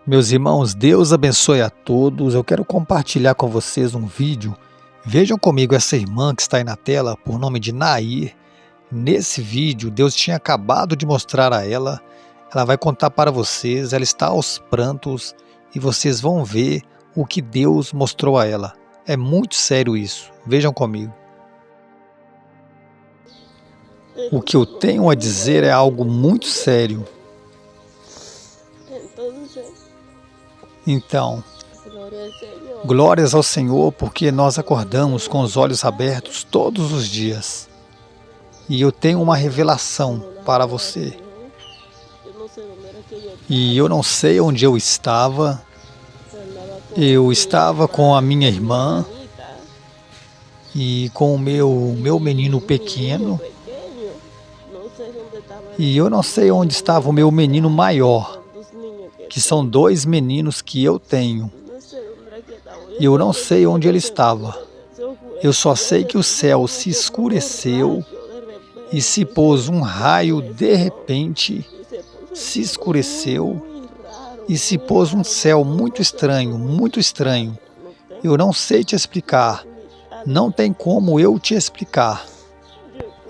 Meus irmãos, Deus abençoe a todos. Eu quero compartilhar com vocês um vídeo. Vejam comigo essa irmã que está aí na tela, por nome de Nair. Nesse vídeo, Deus tinha acabado de mostrar a ela. Ela vai contar para vocês, ela está aos prantos e vocês vão ver o que Deus mostrou a ela. É muito sério isso. Vejam comigo. O que eu tenho a dizer é algo muito sério. Então, glórias ao Senhor, porque nós acordamos com os olhos abertos todos os dias. E eu tenho uma revelação para você. E eu não sei onde eu estava. Eu estava com a minha irmã e com o meu menino pequeno. E eu não sei onde estava o meu menino maior, que são 2 meninos que eu tenho. E eu não sei onde ele estava. Eu só sei que o céu se escureceu e se pôs um raio de repente, se escureceu e se pôs um céu muito estranho, muito estranho. Eu não sei te explicar, não tem como eu te explicar.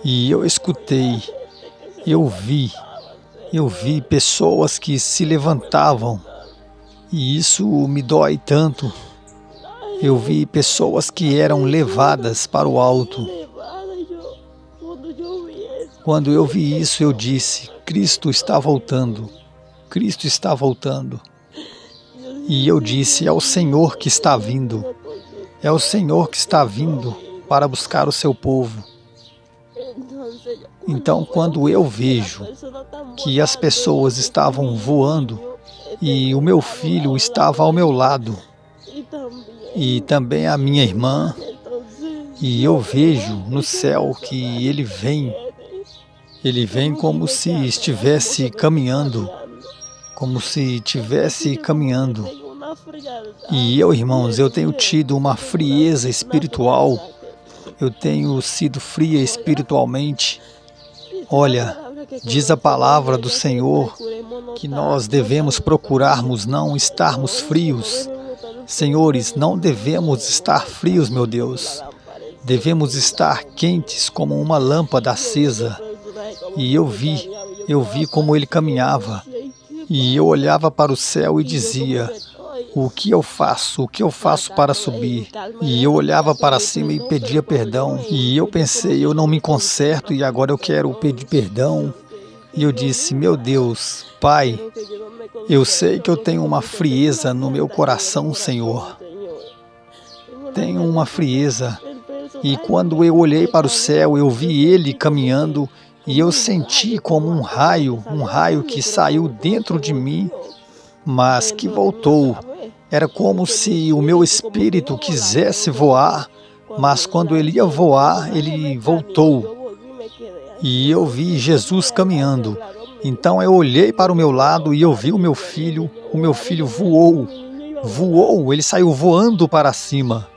E eu escutei, eu vi pessoas que se levantavam e isso me dói tanto. Eu vi pessoas que eram levadas para o alto. Quando eu vi isso, eu disse: Cristo está voltando. Cristo está voltando. E eu disse: é o Senhor que está vindo. É o Senhor que está vindo para buscar o seu povo. Então, quando eu vejo que as pessoas estavam voando e o meu filho estava ao meu lado, e também a minha irmã, e eu vejo no céu que ele vem como se estivesse caminhando, E eu, irmãos, eu tenho tido uma frieza espiritual, eu tenho sido fria espiritualmente. Olha, diz a palavra do Senhor que nós devemos procurarmos não estarmos frios. Senhores, não devemos estar frios, meu Deus. Devemos estar quentes como uma lâmpada acesa. E eu vi como ele caminhava. E eu olhava para o céu e dizia: o que eu faço? O que eu faço para subir? E eu olhava para cima e pedia perdão. E eu pensei: eu não me conserto e agora eu quero pedir perdão. E eu disse: meu Deus, Pai, eu sei que eu tenho uma frieza no meu coração, Senhor. Tenho uma frieza. E quando eu olhei para o céu, eu vi ele caminhando e eu senti como um raio que saiu dentro de mim, mas que voltou. Era como se o meu espírito quisesse voar, mas quando ele ia voar, ele voltou. E eu vi Jesus caminhando. Então eu olhei para o meu lado e eu vi o meu filho voou, ele saiu voando para cima.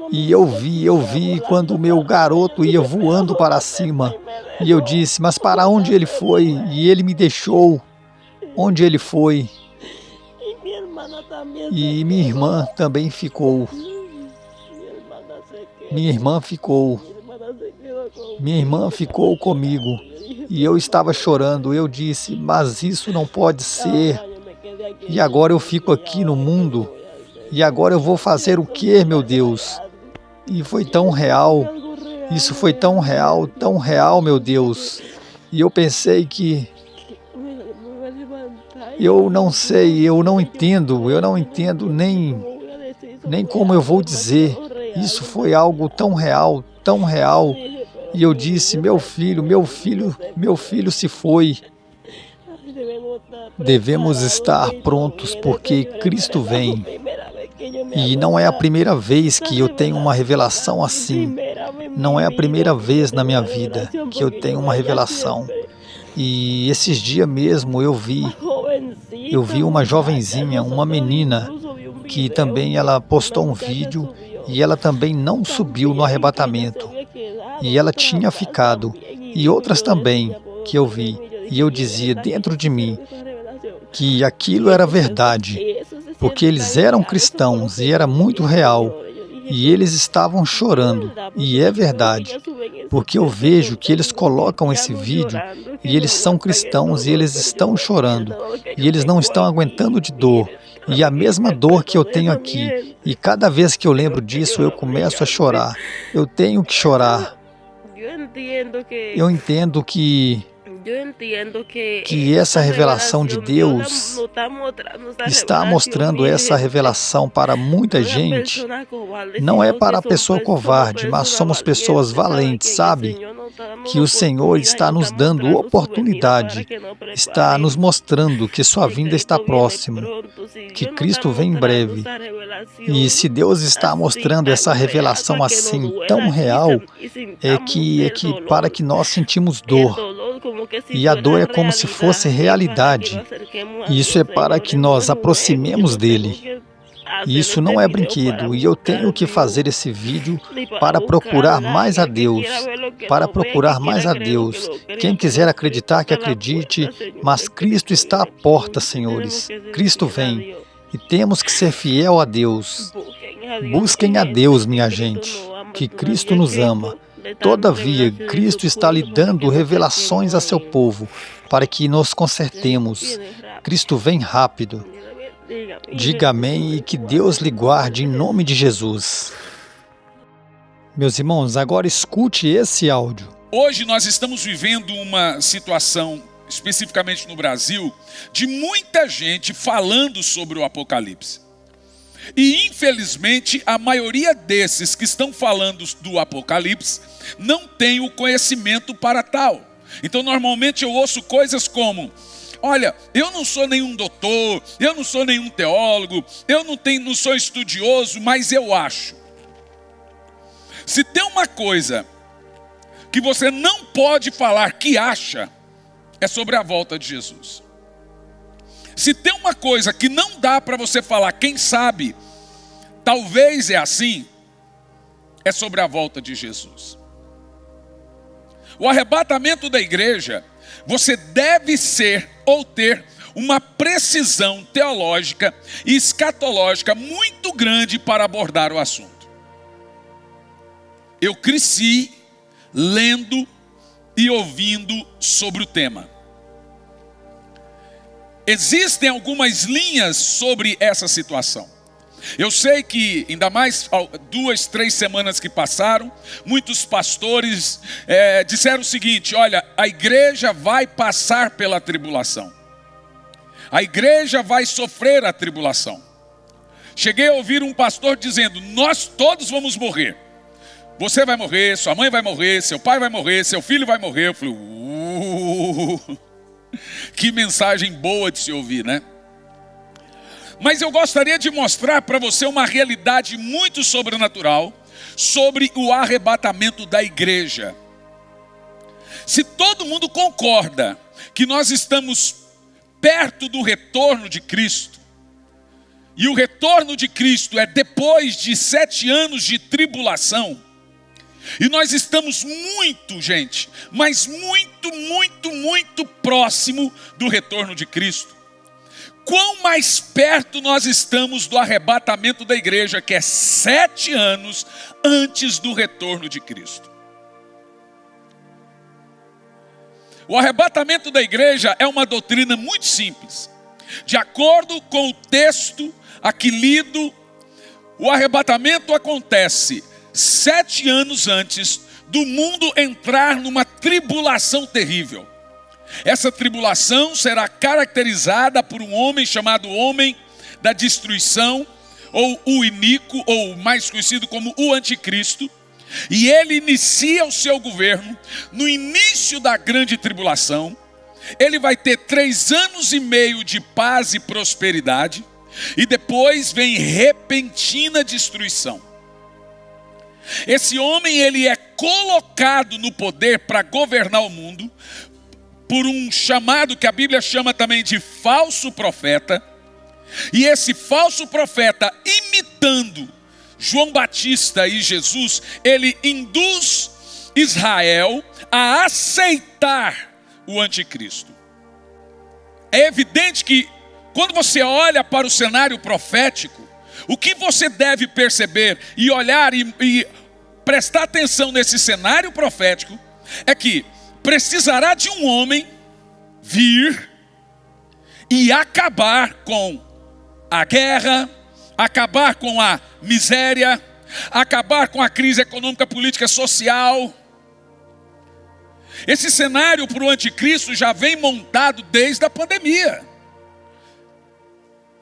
E eu vi quando o meu garoto ia voando para cima. E eu disse: mas para onde ele foi? E ele me deixou. Onde ele foi? E minha irmã também ficou. Minha irmã ficou comigo. E eu estava chorando. Eu disse: mas isso não pode ser. E agora eu fico aqui no mundo. E agora eu vou fazer o quê, meu Deus? E foi tão real. Isso foi tão real, meu Deus. E eu pensei que eu não sei, eu não entendo nem como eu vou dizer. Isso foi algo tão real. E eu disse: meu filho se foi. Devemos estar prontos porque Cristo vem. E não é a primeira vez que eu tenho uma revelação assim. Não é a primeira vez na minha vida que eu tenho uma revelação. E esses dias mesmo eu vi uma jovenzinha, uma menina, que também ela postou um vídeo e ela também não subiu no arrebatamento. E ela tinha ficado. E outras também que eu vi. E eu dizia dentro de mim: que aquilo era verdade, porque eles eram cristãos e era muito real. E eles estavam chorando, e é verdade, porque eu vejo que eles colocam esse vídeo e eles são cristãos e eles estão chorando, e eles não estão aguentando de dor, e a mesma dor que eu tenho aqui, e cada vez que eu lembro disso eu começo a chorar. Eu tenho que chorar. Eu entendo que essa revelação de Deus está mostrando essa revelação para muita gente. Não é para a pessoa covarde, mas somos pessoas valentes, sabe? Que o Senhor está nos dando oportunidade, está nos mostrando que sua vinda está próxima, que Cristo vem em breve. E se Deus está mostrando essa revelação assim tão real, é que para que nós sentimos dor. E a dor é como se fosse realidade. E isso é para que nós aproximemos dele. E isso não é brinquedo. E eu tenho que fazer esse vídeo para procurar mais a Deus. Para procurar mais a Deus. Quem quiser acreditar, que acredite. Mas Cristo está à porta, senhores. Cristo vem. E temos que ser fiel a Deus. Busquem a Deus, minha gente. Que Cristo nos ama. Todavia, Cristo está lhe dando revelações a seu povo, para que nos consertemos. Cristo vem rápido. Diga amém e que Deus lhe guarde em nome de Jesus. Meus irmãos, agora escute esse áudio. Hoje nós estamos vivendo uma situação, especificamente no Brasil, de muita gente falando sobre o Apocalipse. E, infelizmente, a maioria desses que estão falando do Apocalipse não tem o conhecimento para tal. Então, normalmente eu ouço coisas como: olha, eu não sou nenhum doutor, eu não sou nenhum teólogo, eu não sou estudioso, mas eu acho. Se tem uma coisa que você não pode falar que acha, é sobre a volta de Jesus. Se tem uma coisa que não dá para você falar, quem sabe, talvez é assim, é sobre a volta de Jesus. O arrebatamento da igreja, você deve ser ou ter uma precisão teológica e escatológica muito grande para abordar o assunto. Eu cresci lendo e ouvindo sobre o tema. Existem algumas linhas sobre essa situação. Eu sei que, ainda mais 2, 3 semanas que passaram, muitos pastores disseram o seguinte: olha, a igreja vai passar pela tribulação. A igreja vai sofrer a tribulação. Cheguei a ouvir um pastor dizendo: nós todos vamos morrer. Você vai morrer, sua mãe vai morrer, seu pai vai morrer, seu filho vai morrer. Eu falei, que mensagem boa de se ouvir, né? Mas eu gostaria de mostrar para você uma realidade muito sobrenatural sobre o arrebatamento da igreja. Se todo mundo concorda que nós estamos perto do retorno de Cristo, e o retorno de Cristo é depois de 7 anos de tribulação, e nós estamos muito, gente, mas muito próximo do retorno de Cristo. Quão mais perto nós estamos do arrebatamento da igreja, que é 7 anos antes do retorno de Cristo. O arrebatamento da igreja é uma doutrina muito simples. De acordo com o texto aqui lido, o arrebatamento acontece 7 anos antes do mundo entrar numa tribulação terrível. Essa tribulação será caracterizada por um homem chamado Homem da Destruição, ou o Iníquo, ou mais conhecido como o Anticristo. E ele inicia o seu governo no início da grande tribulação. Ele vai ter 3 anos e meio de paz e prosperidade, e depois vem repentina destruição. Esse homem, ele é colocado no poder para governar o mundo por um chamado que a Bíblia chama também de falso profeta. E esse falso profeta, imitando João Batista e Jesus, ele induz Israel a aceitar o anticristo. É evidente que Quando você olha para o cenário profético, o que você deve perceber e olhar e prestar atenção nesse cenário profético é que precisará de um homem vir e acabar com a guerra, acabar com a miséria, acabar com a crise econômica, política, social. Esse cenário para o anticristo já vem montado desde a pandemia.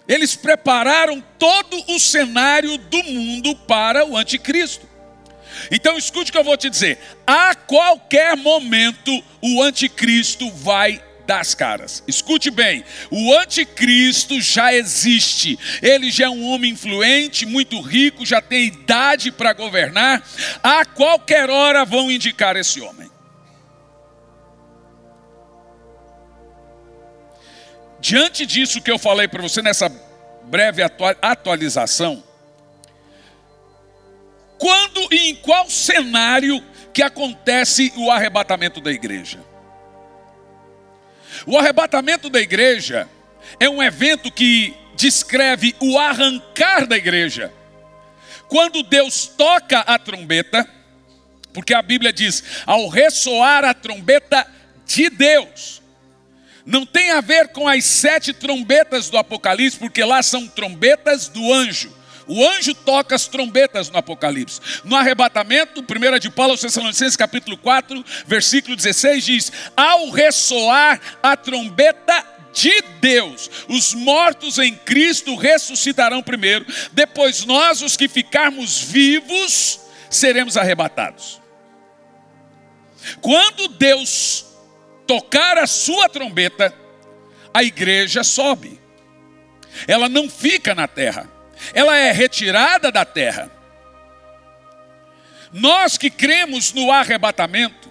Eles prepararam todo o cenário do mundo para o anticristo. Então escute o que eu vou te dizer. A qualquer momento o anticristo vai dar as caras. Escute bem, o anticristo já existe. Ele já é um homem influente, muito rico, já tem idade para governar. A qualquer hora vão indicar esse homem. Diante disso que eu falei para você nessa breve atualização, quando e em qual cenário que acontece o arrebatamento da igreja? O arrebatamento da igreja é um evento que descreve o arrancar da igreja. Quando Deus toca a trombeta, porque a Bíblia diz, ao ressoar a trombeta de Deus. Não tem a ver com as 7 trombetas do Apocalipse, porque lá são trombetas do anjo. O anjo toca as trombetas no Apocalipse. No arrebatamento, 1 de Paulo aos Tessalonicenses, capítulo 4, versículo 16, diz: ao ressoar a trombeta de Deus, os mortos em Cristo ressuscitarão primeiro, depois nós, os que ficarmos vivos, seremos arrebatados. Quando Deus tocar a sua trombeta, a igreja sobe. Ela não fica na terra. Ela é retirada da terra. Nós que cremos no arrebatamento,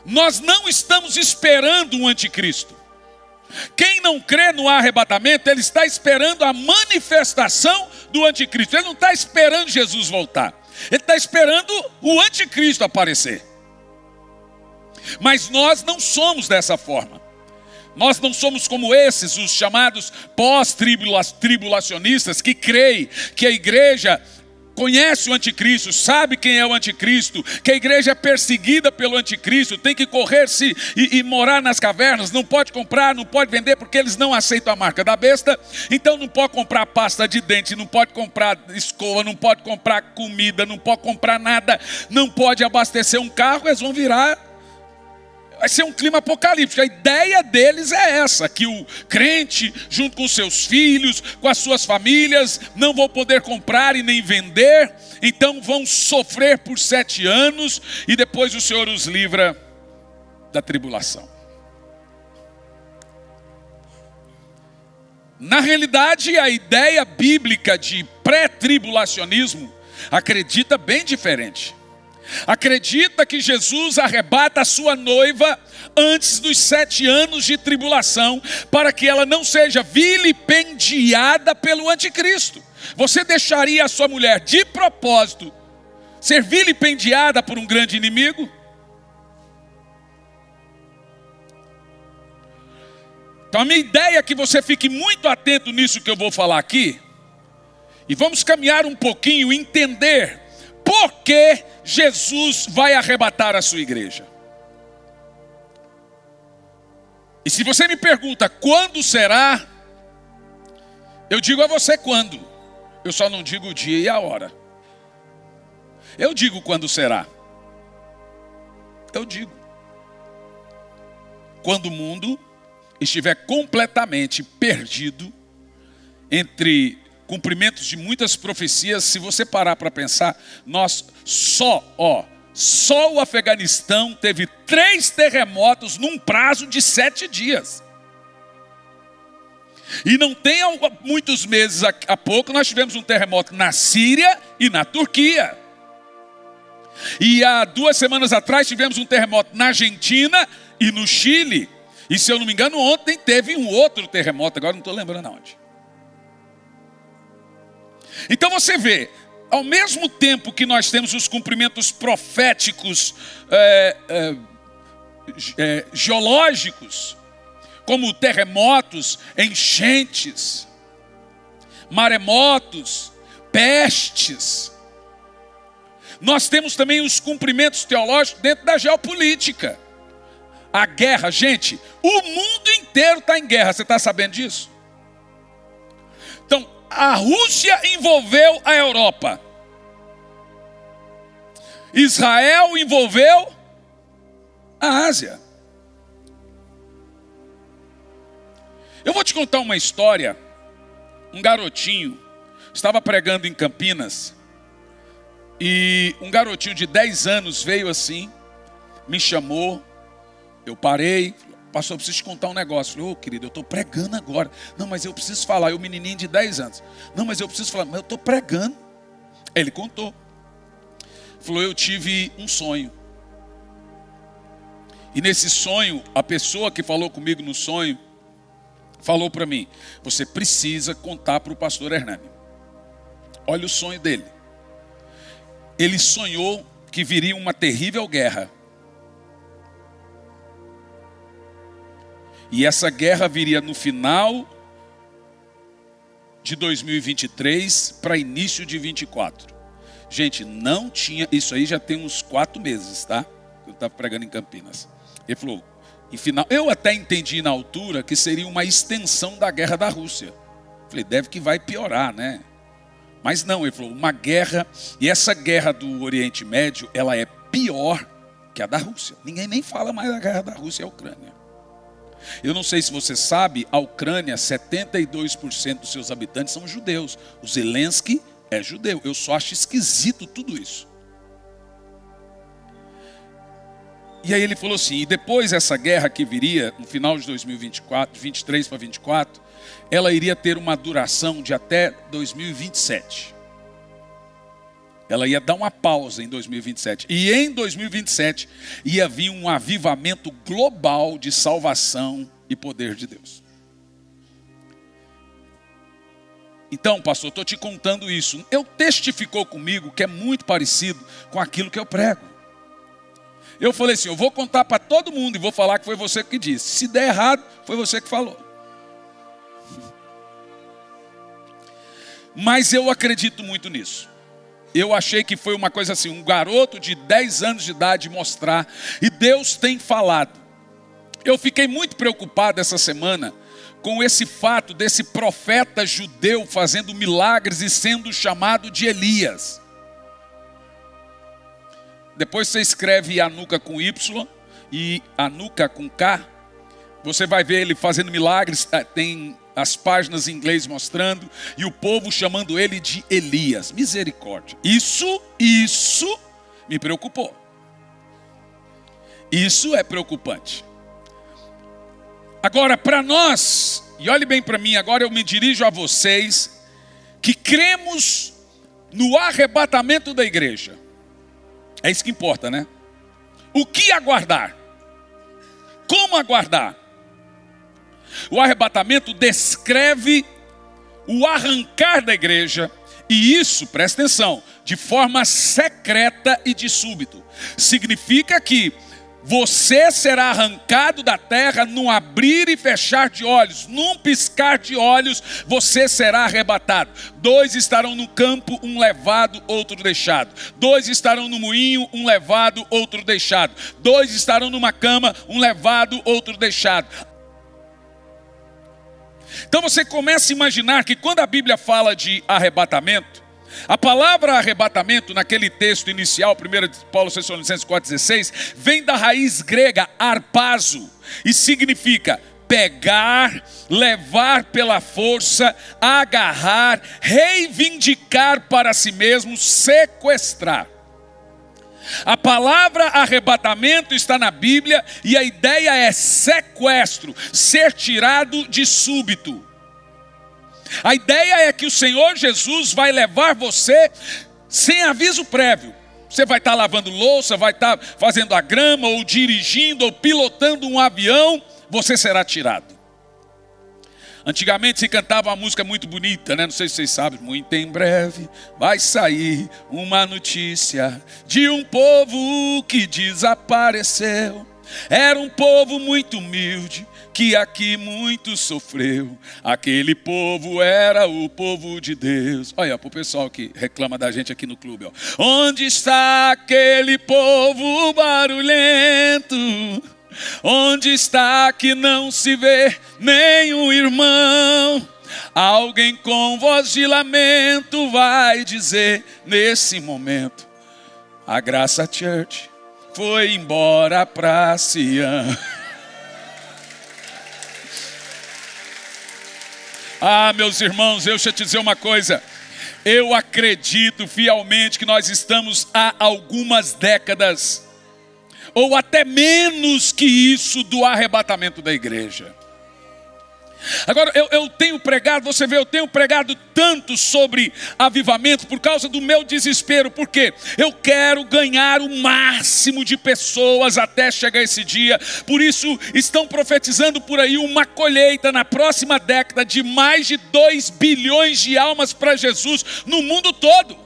nós não estamos esperando um anticristo. Quem não crê no arrebatamento, ele está esperando a manifestação do anticristo. Ele não está esperando Jesus voltar. Ele está esperando o anticristo aparecer. Mas nós não somos dessa forma. Nós não somos como esses, os chamados pós-tribulacionistas, que creem que a igreja conhece o anticristo, sabe quem é o anticristo, que a igreja é perseguida pelo anticristo, tem que correr-se e morar nas cavernas, não pode comprar, não pode vender, porque eles não aceitam a marca da besta. Então não pode comprar pasta de dente, não pode comprar escova, não pode comprar comida, não pode comprar nada, não pode abastecer um carro. Eles vão virar... Vai ser um clima apocalíptico. A ideia deles é essa, que o crente, junto com seus filhos, com as suas famílias, não vão poder comprar e nem vender, então vão sofrer por 7 anos, e depois o Senhor os livra da tribulação. Na realidade, a ideia bíblica de pré-tribulacionismo acredita bem diferente. Acredita que Jesus arrebata a sua noiva antes dos 7 anos de tribulação, para que ela não seja vilipendiada pelo anticristo. Você deixaria a sua mulher de propósito ser vilipendiada por um grande inimigo? Então a minha ideia é que você fique muito atento nisso que eu vou falar aqui, e vamos caminhar um pouquinho e entender por que Jesus vai arrebatar a sua igreja. E se você me pergunta quando será, eu digo a você quando. Eu só não digo o dia e a hora. Eu digo quando será. Eu digo. Quando o mundo estiver completamente perdido entre cumprimentos de muitas profecias. Se você parar para pensar, nós só o Afeganistão teve 3 terremotos num prazo de 7 dias. E não tem muitos meses, há pouco, nós tivemos um terremoto na Síria e na Turquia. E há 2 semanas atrás tivemos um terremoto na Argentina e no Chile. E se eu não me engano, ontem teve um outro terremoto, agora não estou lembrando onde. Então você vê, ao mesmo tempo que nós temos os cumprimentos proféticos geológicos, como terremotos, enchentes, maremotos, pestes. Nós temos também os cumprimentos teológicos dentro da geopolítica. A guerra, gente, o mundo inteiro está em guerra, você está sabendo disso? Então, a Rússia envolveu a Europa. Israel envolveu a Ásia. Eu vou te contar uma história. Um garotinho estava pregando em Campinas e um garotinho de 10 anos veio assim, me chamou, eu parei, pastor, eu preciso te contar um negócio. Falei, querido, eu estou pregando agora. Não, mas eu preciso falar. E o menininho de 10 anos. Não, mas eu preciso falar. Mas eu estou pregando. Ele contou. Falou, eu tive um sonho. E nesse sonho, a pessoa que falou comigo no sonho, falou para mim, você precisa contar para o pastor Hernani. Olha o sonho dele. Ele sonhou que viria uma terrível guerra. E essa guerra viria no final de 2023 para início de 24. Gente, não tinha, isso aí já tem uns 4 meses, tá? Eu estava pregando em Campinas. Ele falou, em final, eu até entendi na altura que seria uma extensão da guerra da Rússia. Falei, deve que vai piorar, né? Mas não, ele falou, uma guerra, e essa guerra do Oriente Médio, ela é pior que a da Rússia. Ninguém nem fala mais da guerra da Rússia e a Ucrânia. Eu não sei se você sabe, a Ucrânia, 72% dos seus habitantes são judeus. O Zelensky é judeu. Eu só acho esquisito tudo isso. E aí ele falou assim, e depois essa guerra que viria, no final de 2024, 23 para 24, ela iria ter uma duração de até 2027. Ela ia dar uma pausa em 2027. E em 2027 ia vir um avivamento global de salvação e poder de Deus. Então, pastor, estou te contando isso. Eu testificou comigo que é muito parecido com aquilo que eu prego. Eu falei assim, eu vou contar para todo mundo e vou falar que foi você que disse. Se der errado, foi você que falou. Mas eu acredito muito nisso. Eu achei que foi uma coisa assim, um garoto de 10 anos de idade mostrar, e Deus tem falado. Eu fiquei muito preocupado essa semana com esse fato desse profeta judeu fazendo milagres e sendo chamado de Elias. Depois você escreve Anuca com Y e Anuca com K, você vai ver ele fazendo milagres, tem as páginas em inglês mostrando, e o povo chamando ele de Elias. Misericórdia. Isso me preocupou. Isso é preocupante. Agora, para nós, e olhe bem para mim, agora eu me dirijo a vocês, que cremos no arrebatamento da igreja. É isso que importa, né? O que aguardar? Como aguardar? O arrebatamento descreve o arrancar da igreja, e isso, presta atenção, de forma secreta e de súbito. Significa que você será arrancado da terra num abrir e fechar de olhos, num piscar de olhos, você será arrebatado. 2 estarão no campo, um levado, outro deixado. 2 estarão no moinho, um levado, outro deixado. 2 estarão numa cama, um levado, outro deixado. Então você começa a imaginar que quando a Bíblia fala de arrebatamento, a palavra arrebatamento naquele texto inicial, 1 Paulo Tessalonicenses 4,16, vem da raiz grega arpazo e significa pegar, levar pela força, agarrar, reivindicar para si mesmo, sequestrar. A palavra arrebatamento está na Bíblia e a ideia é sequestro, ser tirado de súbito. A ideia é que o Senhor Jesus vai levar você sem aviso prévio. Você vai estar lavando louça, vai estar fazendo a grama, ou dirigindo, ou pilotando um avião, você será tirado. Antigamente se cantava uma música muito bonita, né? Não sei se vocês sabem. Muito em breve vai sair uma notícia de um povo que desapareceu. Era um povo muito humilde, que aqui muito sofreu. Aquele povo era o povo de Deus. Olha, para o pessoal que reclama da gente aqui no clube. Ó. Onde está aquele povo barulhento? Onde está que não se vê nenhum irmão? Alguém com voz de lamento vai dizer nesse momento: a Graça Church foi embora para Sião. Ah, meus irmãos, deixa eu te dizer uma coisa. Eu acredito fielmente que nós estamos há algumas décadas, ou até menos que isso, do arrebatamento da igreja. Agora, eu tenho pregado, você vê, eu tenho pregado tanto sobre avivamento por causa do meu desespero. Por quê? Eu quero ganhar o máximo de pessoas até chegar esse dia. Por isso, estão profetizando por aí uma colheita na próxima década de mais de 2 bilhões de almas para Jesus no mundo todo.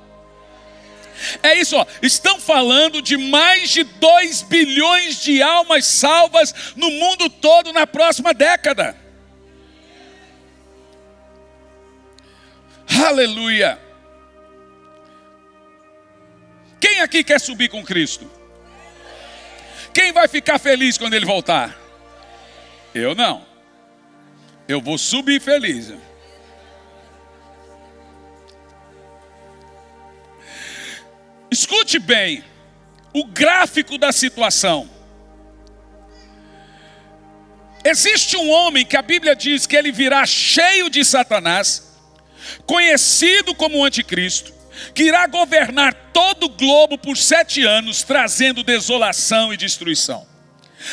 É isso, ó. Estão falando de mais de 2 bilhões de almas salvas no mundo todo na próxima década. Aleluia! Quem aqui quer subir com Cristo? Quem vai ficar feliz quando Ele voltar? Eu não. Eu vou subir feliz. Escute bem o gráfico da situação. Existe um homem que a Bíblia diz que ele virá cheio de Satanás, conhecido como anticristo, que irá governar todo o globo por 7 anos, trazendo desolação e destruição.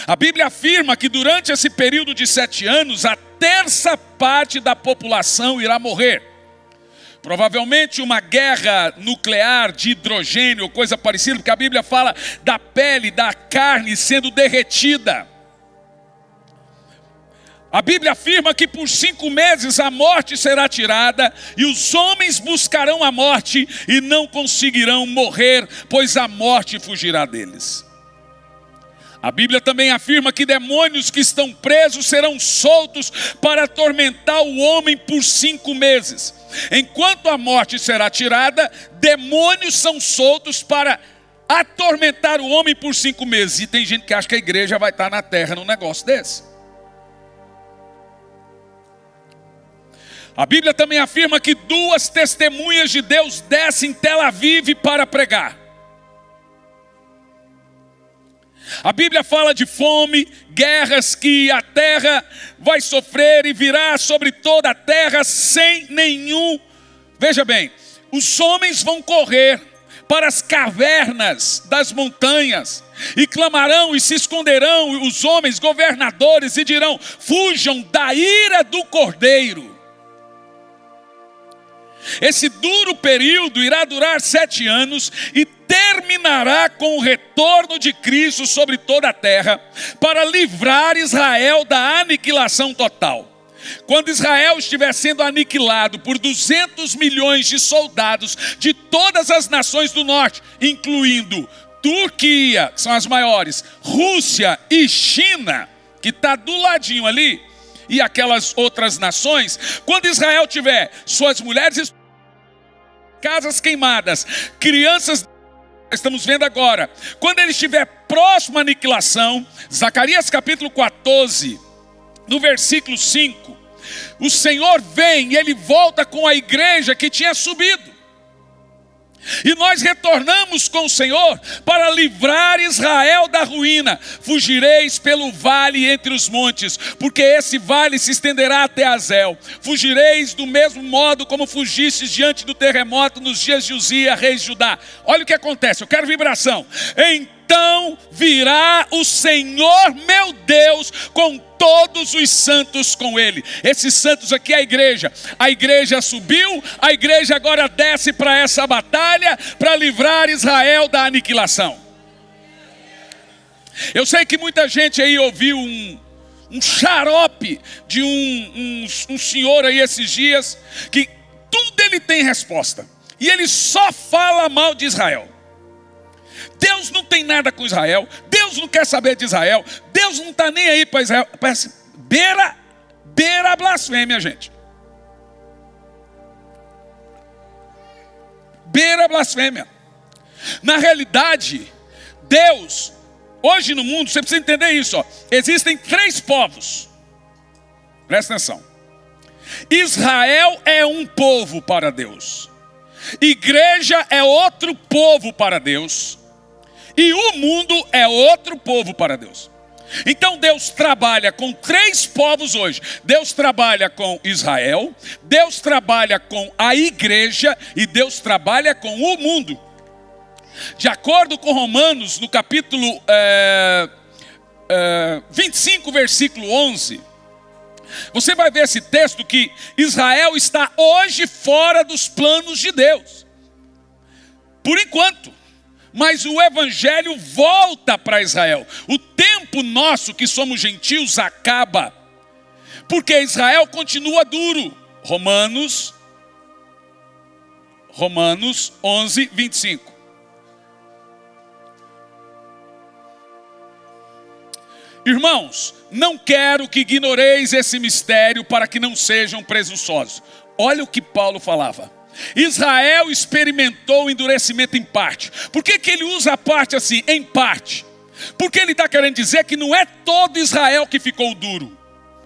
A Bíblia afirma que durante esse período de 7 anos, a 1/3 da população irá morrer. Provavelmente uma guerra nuclear de hidrogênio ou coisa parecida, porque a Bíblia fala da pele, da carne sendo derretida. A Bíblia afirma que por 5 meses a morte será tirada e os homens buscarão a morte e não conseguirão morrer, pois a morte fugirá deles. A Bíblia também afirma que demônios que estão presos serão soltos para atormentar o homem por 5 meses. Enquanto a morte será tirada, demônios são soltos para atormentar o homem por 5 meses. E tem gente que acha que a igreja vai estar na terra num negócio desse. A Bíblia também afirma que 2 testemunhas de Deus descem em Tel Aviv para pregar. A Bíblia fala de fome, guerras que a terra vai sofrer e virá sobre toda a terra sem nenhum. Veja bem, os homens vão correr para as cavernas das montanhas e clamarão e se esconderão os homens governadores e dirão: fujam da ira do Cordeiro. Esse duro período irá durar 7 anos e terminará com o retorno de Cristo sobre toda a terra para livrar Israel da aniquilação total. Quando Israel estiver sendo aniquilado por 200 milhões de soldados de todas as nações do norte, incluindo Turquia, que são as maiores, Rússia e China, que está do ladinho ali, e aquelas outras nações, quando Israel tiver suas mulheres, casas queimadas, crianças, estamos vendo agora, quando ele estiver próximo à aniquilação, Zacarias capítulo 14, no versículo 5, o Senhor vem e Ele volta com a igreja que tinha subido. E nós retornamos com o Senhor para livrar Israel da ruína. Fugireis pelo vale entre os montes, porque esse vale se estenderá até Azel. Fugireis do mesmo modo como fugistes diante do terremoto nos dias de Uzia, rei de Judá. Olha o que acontece, eu quero vibração. Então virá o Senhor meu Deus com todos os santos com ele. Esses santos aqui é a igreja subiu, a igreja agora desce para essa batalha, para livrar Israel da aniquilação. Eu sei que muita gente aí ouviu um xarope de um senhor aí esses dias, que tudo ele tem resposta, e ele só fala mal de Israel. Deus não tem nada com Israel, Deus não quer saber de Israel, Deus não está nem aí para Israel. beira a blasfêmia, gente. Beira a blasfêmia. Na realidade, Deus, hoje no mundo, você precisa entender isso, ó. Existem 3 povos. Presta atenção. Israel é um povo para Deus. Igreja é outro povo para Deus. E o mundo é outro povo para Deus. Então Deus trabalha com 3 povos hoje. Deus trabalha com Israel, Deus trabalha com a igreja e Deus trabalha com o mundo. De acordo com Romanos, no capítulo 25, versículo 11, você vai ver esse texto que Israel está hoje fora dos planos de Deus. Por enquanto. Mas o evangelho volta para Israel. O tempo nosso, que somos gentios, acaba. Porque Israel continua duro. Romanos 11, 25. Irmãos, não quero que ignoreis esse mistério para que não sejam presunçosos. Olha o que Paulo falava. Israel experimentou o endurecimento em parte. Por que ele usa a parte assim, em parte? Porque ele está querendo dizer que não é todo Israel que ficou duro.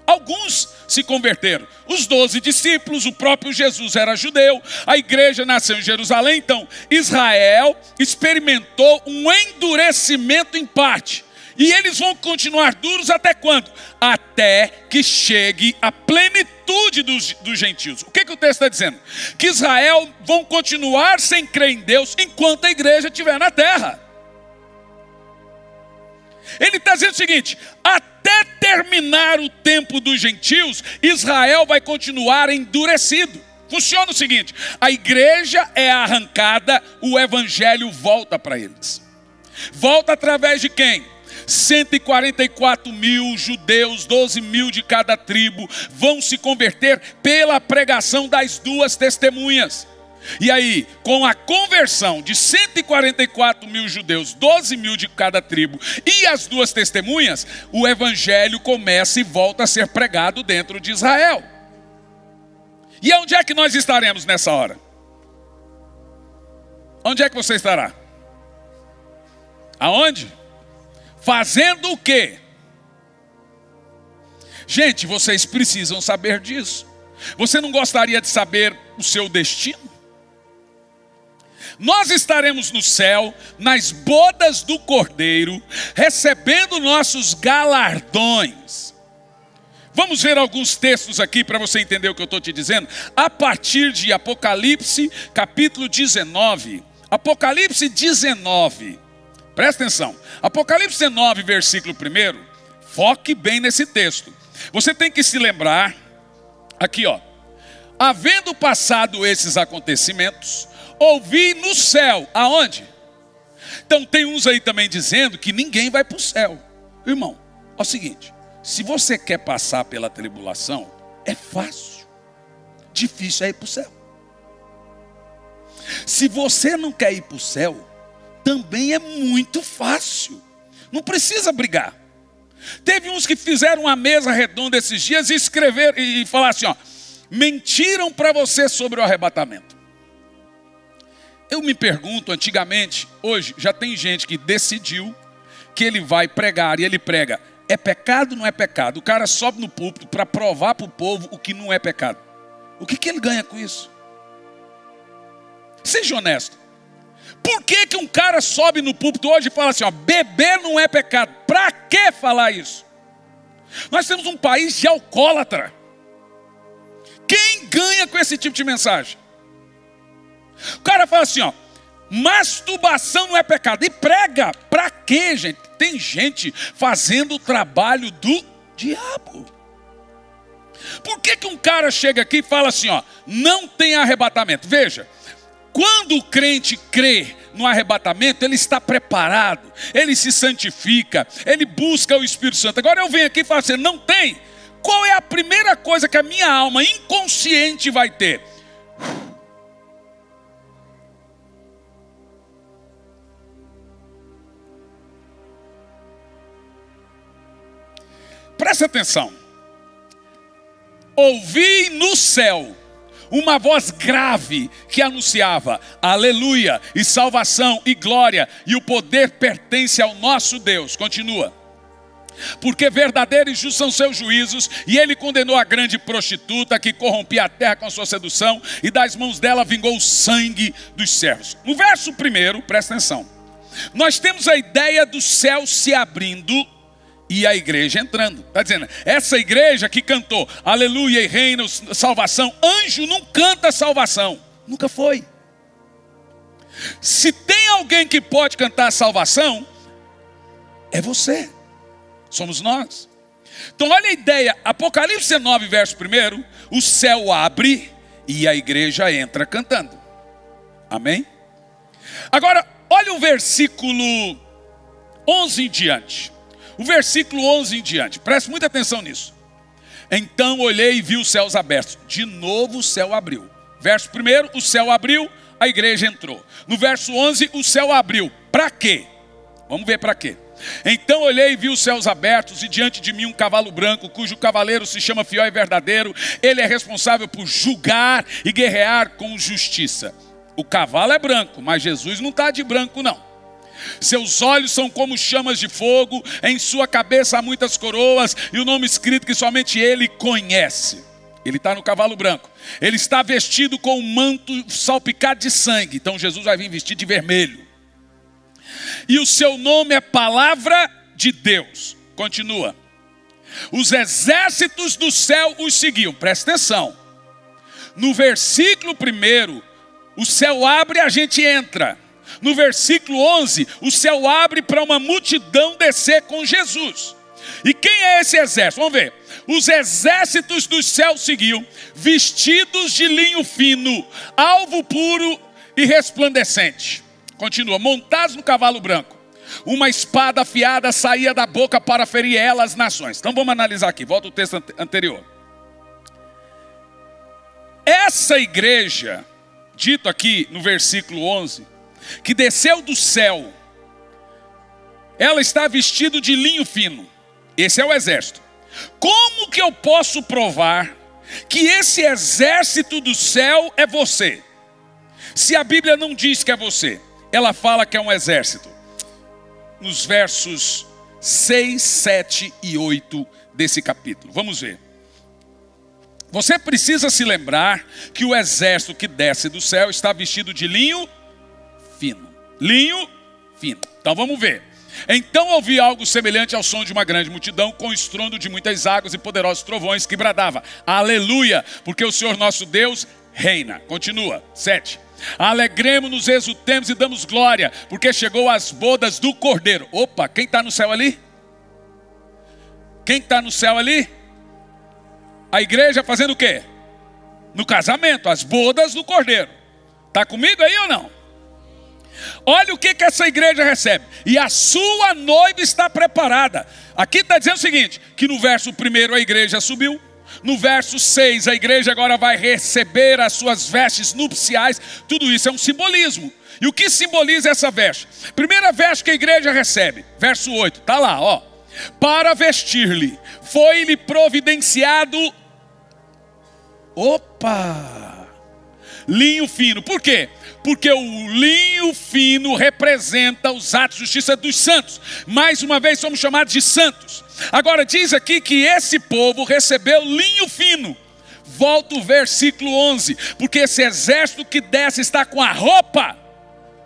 Alguns se converteram. Os 12 discípulos, o próprio Jesus era judeu, a igreja nasceu em Jerusalém. Então, Israel experimentou um endurecimento em parte. E eles vão continuar duros até quando? Até que chegue a plenitude dos gentios. O que o texto está dizendo? Que Israel vão continuar sem crer em Deus enquanto a igreja estiver na terra. Ele está dizendo o seguinte: até terminar o tempo dos gentios, Israel vai continuar endurecido. Funciona o seguinte: a igreja é arrancada, o evangelho volta para eles. Volta através de quem? 144 mil judeus, 12 mil de cada tribo, vão se converter pela pregação das 2 testemunhas. E aí, com a conversão de 144 mil judeus, 12 mil de cada tribo e as 2 testemunhas, o evangelho começa e volta a ser pregado dentro de Israel. E onde é que nós estaremos nessa hora? Onde é que você estará? Aonde? Fazendo o quê? Gente, vocês precisam saber disso. Você não gostaria de saber o seu destino? Nós estaremos no céu, nas bodas do Cordeiro, recebendo nossos galardões. Vamos ver alguns textos aqui para você entender o que eu estou te dizendo. A partir de Apocalipse, capítulo 19. Apocalipse 19. Presta atenção. Apocalipse 19, versículo 1. Foque bem nesse texto. Você tem que se lembrar, aqui ó. Havendo passado esses acontecimentos, ouvi no céu, aonde? Então tem uns aí também dizendo que ninguém vai para o céu. Irmão, é o seguinte, se você quer passar pela tribulação, é fácil. Difícil é ir para o céu. Se você não quer ir para o céu, também é muito fácil. Não precisa brigar. Teve uns que fizeram uma mesa redonda esses dias e escreveram e falaram assim, ó, mentiram para você sobre o arrebatamento. Eu me pergunto, antigamente, hoje, já tem gente que decidiu que ele vai pregar e ele prega. É pecado ou não é pecado? O cara sobe no púlpito para provar para o povo o que não é pecado. O que ele ganha com isso? Seja honesto. Por que um cara sobe no púlpito hoje e fala assim, ó, beber não é pecado? Para que falar isso? Nós temos um país de alcoólatra. Quem ganha com esse tipo de mensagem? O cara fala assim, ó, masturbação não é pecado. E prega, para quê, gente? Tem gente fazendo o trabalho do diabo. Por que um cara chega aqui e fala assim, ó, não tem arrebatamento? Veja, quando o crente crê no arrebatamento, ele está preparado, ele se santifica, ele busca o Espírito Santo. Agora eu venho aqui e falo assim, não tem. Qual é a primeira coisa que a minha alma inconsciente vai ter? Presta atenção. ouvi no céu uma voz grave que anunciava: aleluia, e salvação, e glória, e o poder pertence ao nosso Deus. Continua. Porque verdadeiros e justos são seus juízos, e ele condenou a grande prostituta que corrompia a terra com a sua sedução, e das mãos dela vingou o sangue dos servos. No verso 1, presta atenção, nós temos a ideia do céu se abrindo e a igreja entrando. Está dizendo, essa igreja que cantou aleluia e reina, salvação, anjo não canta salvação, nunca foi. Se tem alguém que pode cantar salvação, é você, somos nós. Então olha a ideia, Apocalipse 9, verso 1, o céu abre e a igreja entra cantando. Amém? Agora, olha o versículo 11 em diante. O versículo 11 em diante, preste muita atenção nisso. Então olhei e vi os céus abertos. De novo o céu abriu. Verso 1, o céu abriu, a igreja entrou. No verso 11, o céu abriu. Para quê? Vamos ver para quê. Então olhei e vi os céus abertos, e diante de mim um cavalo branco, cujo cavaleiro se chama Fiel e Verdadeiro. Ele é responsável por julgar e guerrear com justiça. O cavalo é branco, mas Jesus não está de branco não. Seus olhos são como chamas de fogo, em sua cabeça há muitas coroas, e o nome escrito que somente ele conhece. Ele está no cavalo branco. Ele está vestido com um manto salpicado de sangue. Então Jesus vai vir vestido de vermelho. E o seu nome é Palavra de Deus. Continua. Os exércitos do céu os seguiam. Presta atenção. No versículo 1, o céu abre e a gente entra. No versículo 11, o céu abre para uma multidão descer com Jesus. E quem é esse exército? Vamos ver. Os exércitos dos céus seguiam, vestidos de linho fino, alvo puro e resplandecente. Continua, montados no cavalo branco. Uma espada afiada saía da boca para ferir ela as nações. Então vamos analisar aqui, volta o texto anterior. Essa igreja, dito aqui no versículo 11, que desceu do céu, ela está vestida de linho fino. Esse é o exército. Como que eu posso provar que esse exército do céu é você? Se a Bíblia não diz que é você, ela fala que é um exército. Nos versos 6, 7 e 8 desse capítulo. Vamos ver. Você precisa se lembrar que o exército que desce do céu está vestido de linho fino. Linho fino. Então vamos ver. Então ouvi algo semelhante ao som de uma grande multidão, com estrondo de muitas águas e poderosos trovões, que bradava: aleluia, porque o Senhor nosso Deus reina. Continua, 7. Alegremos-nos, exultemos e damos glória, porque chegou as bodas do Cordeiro. Opa, quem está no céu ali? Quem está no céu ali? A igreja fazendo o quê? No casamento, as bodas do Cordeiro. Está comigo aí ou não? Olha o que essa igreja recebe. E a sua noiva está preparada. Aqui está dizendo o seguinte, que no verso 1 a igreja subiu. No verso 6 a igreja agora vai receber as suas vestes nupciais. Tudo isso é um simbolismo. E o que simboliza essa veste? Primeira veste que a igreja recebe, verso 8, está lá, ó. Para vestir-lhe, foi-lhe providenciado, linho fino. Por quê? Porque o linho fino representa os atos de justiça dos santos. Mais uma vez somos chamados de santos. Agora diz aqui que esse povo recebeu linho fino. Volta o versículo 11. Porque esse exército que desce está com a roupa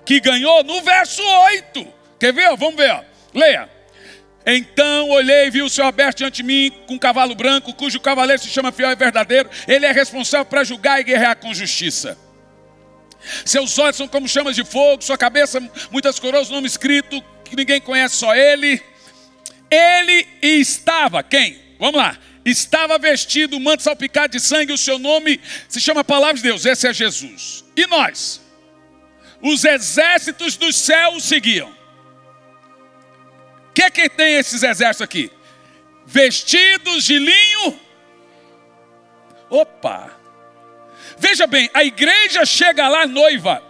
que ganhou no verso 8. Quer ver? Vamos ver. Leia. Então olhei e vi o céu aberto diante de mim, com um cavalo branco, cujo cavaleiro se chama Fiel e Verdadeiro. Ele é responsável para julgar e guerrear com justiça. Seus olhos são como chamas de fogo, sua cabeça muitas coroas, nome escrito que ninguém conhece, só ele. Ele estava, quem? Vamos lá. Estava vestido, manto salpicado de sangue, o seu nome se chama Palavra de Deus. Esse é Jesus. E nós? Os exércitos dos céus seguiam. O que tem esses exércitos aqui? Vestidos de linho. Veja bem, a igreja chega lá noiva,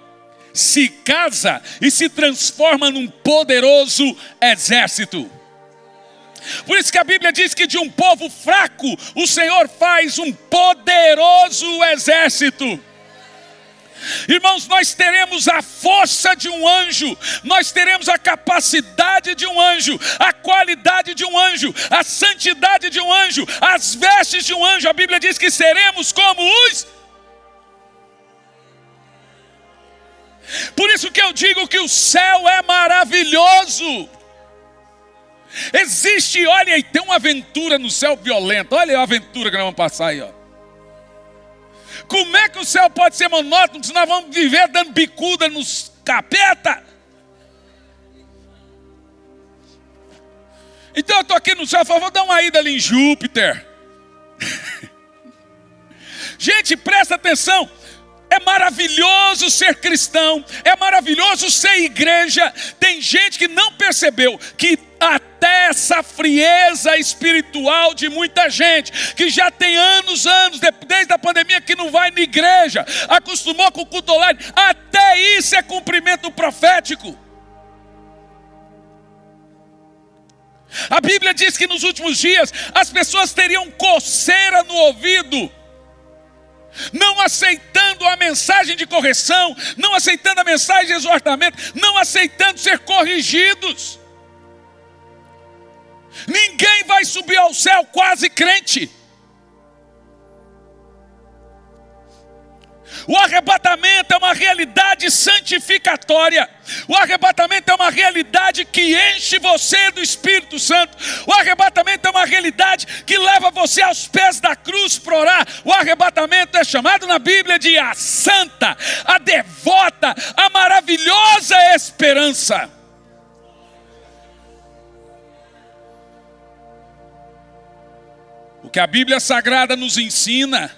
se casa e se transforma num poderoso exército. Por isso que a Bíblia diz que de um povo fraco, o Senhor faz um poderoso exército. Irmãos, nós teremos a força de um anjo, nós teremos a capacidade de um anjo, a qualidade de um anjo, a santidade de um anjo, as vestes de um anjo. A Bíblia diz que seremos como os... Por isso que eu digo que o céu é maravilhoso. Existe, olha aí, tem uma aventura no céu violenta. Olha a aventura que nós vamos passar aí, ó. Como é que o céu pode ser monótono se nós vamos viver dando bicuda nos capeta? Então eu estou aqui no céu, eu falo, vou dar uma ida ali em Júpiter. Gente, presta atenção. É maravilhoso ser cristão, é maravilhoso ser igreja. Tem gente que não percebeu que até essa frieza espiritual de muita gente, que já tem anos, desde a pandemia que não vai na igreja, acostumou com o culto online, até isso é cumprimento profético. A Bíblia diz que nos últimos dias as pessoas teriam coceira no ouvido, não aceitando a mensagem de correção, não aceitando a mensagem de exortamento, não aceitando ser corrigidos. Ninguém vai subir ao céu quase crente. O arrebatamento é uma realidade santificatória. O arrebatamento é uma realidade que enche você do Espírito Santo. O arrebatamento é uma realidade que leva você aos pés da cruz para orar. O arrebatamento é chamado na Bíblia de a santa, a devota, a maravilhosa esperança. O que a Bíblia Sagrada nos ensina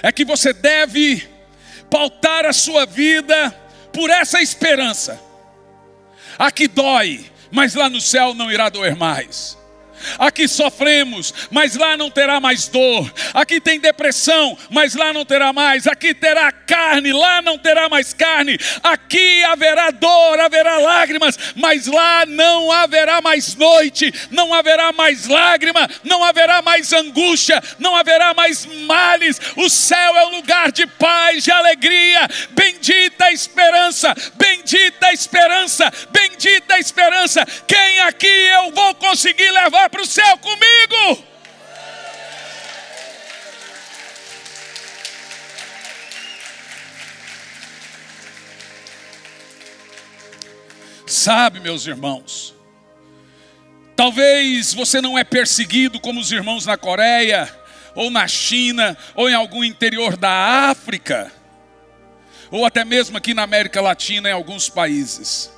é que você deve pautar a sua vida por essa esperança. Aqui dói, mas lá no céu não irá doer mais. Aqui sofremos, mas lá não terá mais dor. Aqui tem depressão, mas lá não terá mais. Aqui terá carne, lá não terá mais carne. Aqui haverá dor, haverá lágrimas, mas lá não haverá mais noite, não haverá mais lágrima, não haverá mais angústia, não haverá mais males. O céu é um lugar de paz, de alegria. Bendita a esperança, bendita a esperança, bendita a esperança. Quem aqui eu vou conseguir levar para o céu comigo? Sabe, meus irmãos, talvez você não é perseguido como os irmãos na Coreia, ou na China, ou em algum interior da África, ou até mesmo aqui na América Latina, em alguns países.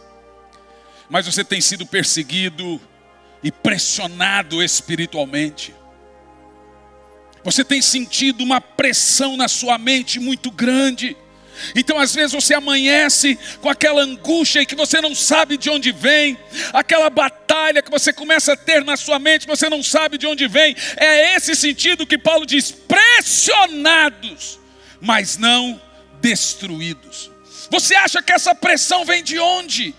Mas você tem sido perseguido e pressionado espiritualmente. Você tem sentido uma pressão na sua mente muito grande. Então às vezes você amanhece com aquela angústia e que você não sabe de onde vem, aquela batalha que você começa a ter na sua mente, você não sabe de onde vem. É esse sentido que Paulo diz: pressionados, mas não destruídos. Você acha que essa pressão vem de onde?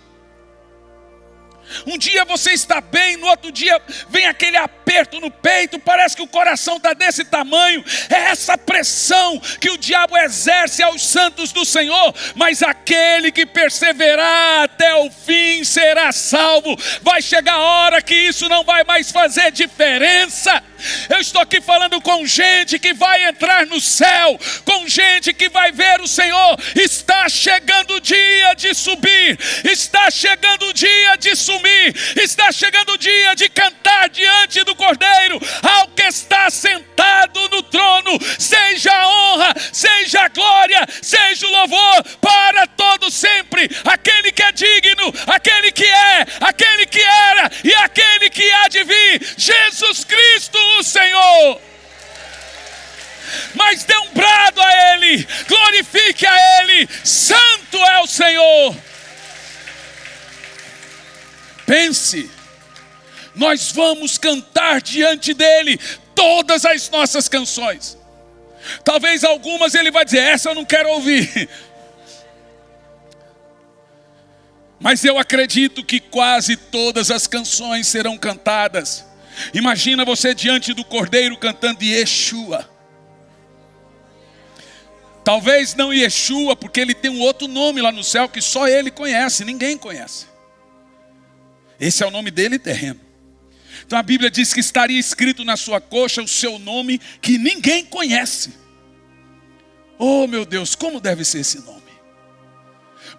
Um dia você está bem, no outro dia vem aquele aperto no peito, parece que o coração está desse tamanho. É essa pressão que o diabo exerce aos santos do Senhor. Mas aquele que perseverar até o fim será salvo. Vai chegar a hora que isso não vai mais fazer diferença. Eu estou aqui falando com gente que vai entrar no céu, com gente que vai ver o Senhor. Está chegando o dia de subir, está chegando o dia de sumir, está chegando o dia de cantar diante do Cordeiro. Ao que está sentado no trono, seja a honra, seja a glória, seja o louvor para todo sempre. Aquele que é digno, aquele que é, aquele que era e aquele que há de vir, Jesus Cristo o Senhor. Mas dê um brado a Ele, glorifique a Ele, santo é o Senhor. Pense, nós vamos cantar diante dEle todas as nossas canções. Talvez algumas Ele vai dizer: essa eu não quero ouvir. Mas eu acredito que quase todas as canções serão cantadas. Imagina você diante do Cordeiro cantando Yeshua. Talvez não Yeshua, porque ele tem um outro nome lá no céu que só ele conhece, ninguém conhece. Esse é o nome dele terreno. Então a Bíblia diz que estaria escrito na sua coxa o seu nome que ninguém conhece. Oh meu Deus, como deve ser esse nome?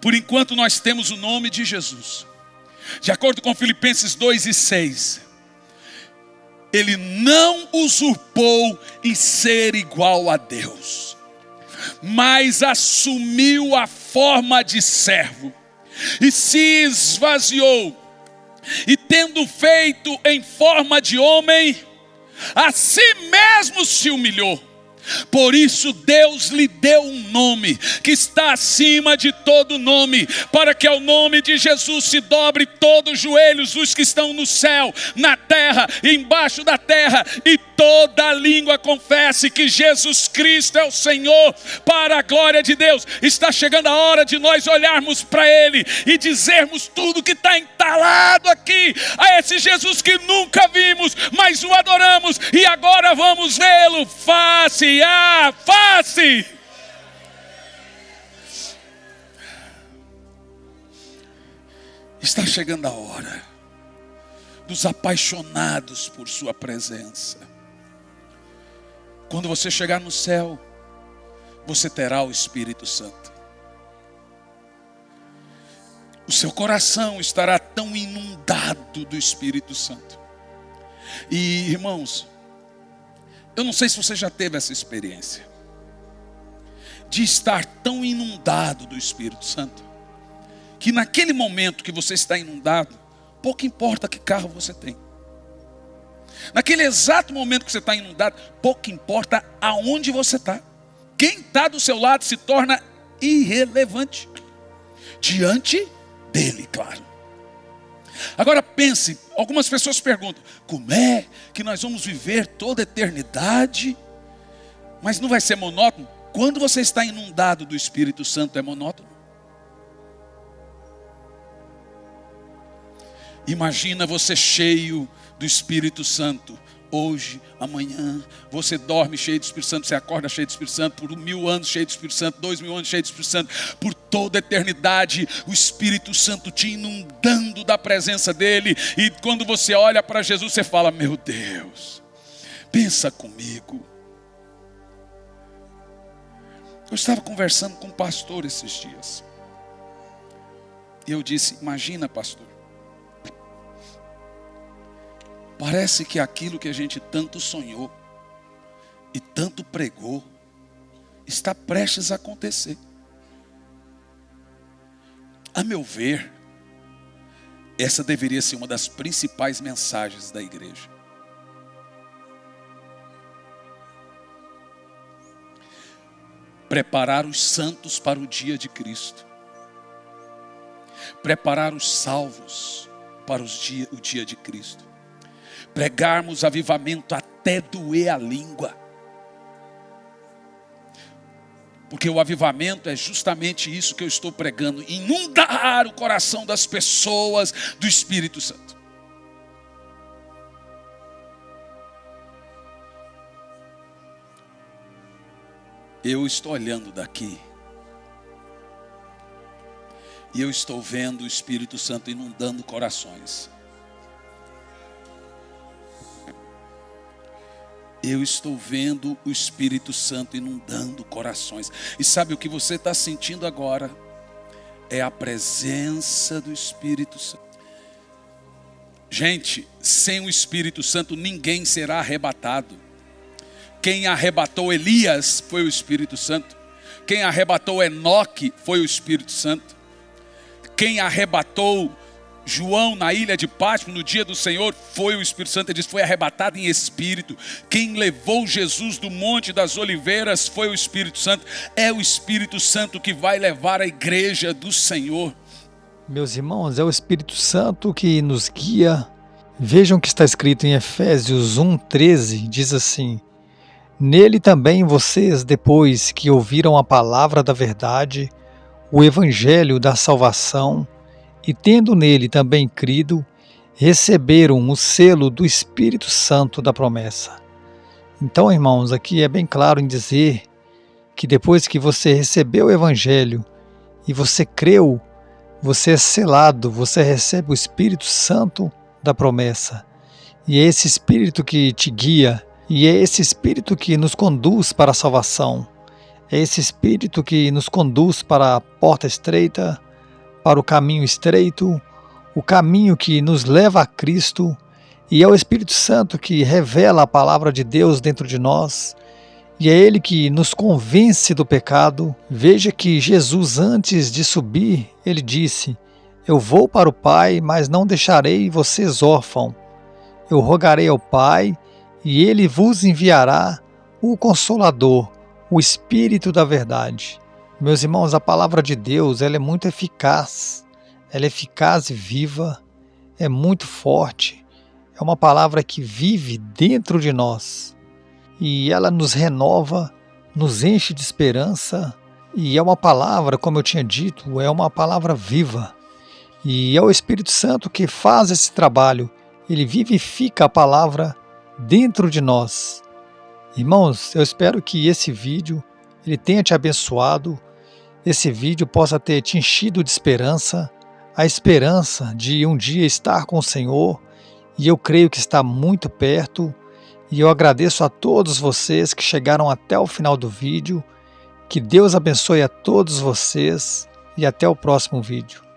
Por enquanto nós temos o nome de Jesus. De acordo com Filipenses 2:6, ele não usurpou em ser igual a Deus, mas assumiu a forma de servo e se esvaziou, e tendo feito em forma de homem, a si mesmo se humilhou. Por isso Deus lhe deu um nome que está acima de todo nome, para que ao nome de Jesus se dobre todos os joelhos dos que estão no céu, na terra e embaixo da terra, e toda língua confesse que Jesus Cristo é o Senhor, para a glória de Deus. Está chegando a hora de nós olharmos para Ele e dizermos tudo que está entalado aqui, a esse Jesus que nunca vimos, mas o adoramos, e agora vamos vê-lo face a face. Está chegando a hora dos apaixonados por sua presença. Quando você chegar no céu, você terá o Espírito Santo. O seu coração estará tão inundado do Espírito Santo. E irmãos, eu não sei se você já teve essa experiência de estar tão inundado do Espírito Santo, que naquele momento que você está inundado, pouco importa que carro você tem. Naquele exato momento que você está inundado, pouco importa aonde você está. Quem está do seu lado se torna irrelevante diante dele, claro. Agora pense, algumas pessoas perguntam, como é que nós vamos viver toda a eternidade? Mas não vai ser monótono? Quando você está inundado do Espírito Santo, é monótono? Imagina você cheio do Espírito Santo. Hoje, amanhã, você dorme cheio do Espírito Santo, você acorda cheio do Espírito Santo, por 1000 anos cheio do Espírito Santo, 2000 anos cheio do Espírito Santo, por toda a eternidade, o Espírito Santo te inundando da presença dele, e quando você olha para Jesus, você fala, meu Deus, pensa comigo. Eu estava conversando com um pastor esses dias, e eu disse, imagina pastor, parece que aquilo que a gente tanto sonhou e tanto pregou está prestes a acontecer. A meu ver, essa deveria ser uma das principais mensagens da igreja. Preparar os santos para o dia de Cristo. Preparar os salvos para o dia de Cristo. Pregarmos avivamento até doer a língua. Porque o avivamento é justamente isso que eu estou pregando. Inundar o coração das pessoas do Espírito Santo. Eu estou olhando daqui. E eu estou vendo o Espírito Santo inundando corações. Eu estou vendo o Espírito Santo inundando corações. E sabe o que você está sentindo agora? É a presença do Espírito Santo. Gente, sem o Espírito Santo ninguém será arrebatado. Quem arrebatou Elias foi o Espírito Santo. Quem arrebatou Enoque foi o Espírito Santo. Quem arrebatou João na ilha de Patmos no dia do Senhor foi o Espírito Santo. Ele disse, foi arrebatado em espírito. Quem levou Jesus do Monte das Oliveiras foi o Espírito Santo. É o Espírito Santo que vai levar a igreja do Senhor. Meus irmãos, é o Espírito Santo que nos guia. Vejam o que está escrito em Efésios 1:13, diz assim: nele também vocês, depois que ouviram a palavra da verdade, o evangelho da salvação, e tendo nele também crido, receberam o selo do Espírito Santo da promessa. Então, irmãos, aqui é bem claro em dizer que depois que você recebeu o Evangelho e você creu, você é selado, você recebe o Espírito Santo da promessa. E é esse Espírito que te guia, e é esse Espírito que nos conduz para a salvação. É esse Espírito que nos conduz para a porta estreita, para o caminho estreito, o caminho que nos leva a Cristo, e é o Espírito Santo que revela a palavra de Deus dentro de nós, e é Ele que nos convence do pecado. Veja que Jesus, antes de subir, Ele disse: eu vou para o Pai, mas não deixarei vocês órfãos. Eu rogarei ao Pai, e Ele vos enviará o Consolador, o Espírito da verdade. Meus irmãos, a palavra de Deus, ela é muito eficaz. Ela é eficaz e viva, é muito forte. É uma palavra que vive dentro de nós. E ela nos renova, nos enche de esperança. E é uma palavra, como eu tinha dito, é uma palavra viva. E é o Espírito Santo que faz esse trabalho. Ele vivifica a palavra dentro de nós. Irmãos, eu espero que esse vídeo ele tenha te abençoado. Esse vídeo possa ter te enchido de esperança. A esperança de um dia estar com o Senhor. E eu creio que está muito perto. E eu agradeço a todos vocês que chegaram até o final do vídeo. Que Deus abençoe a todos vocês e até o próximo vídeo.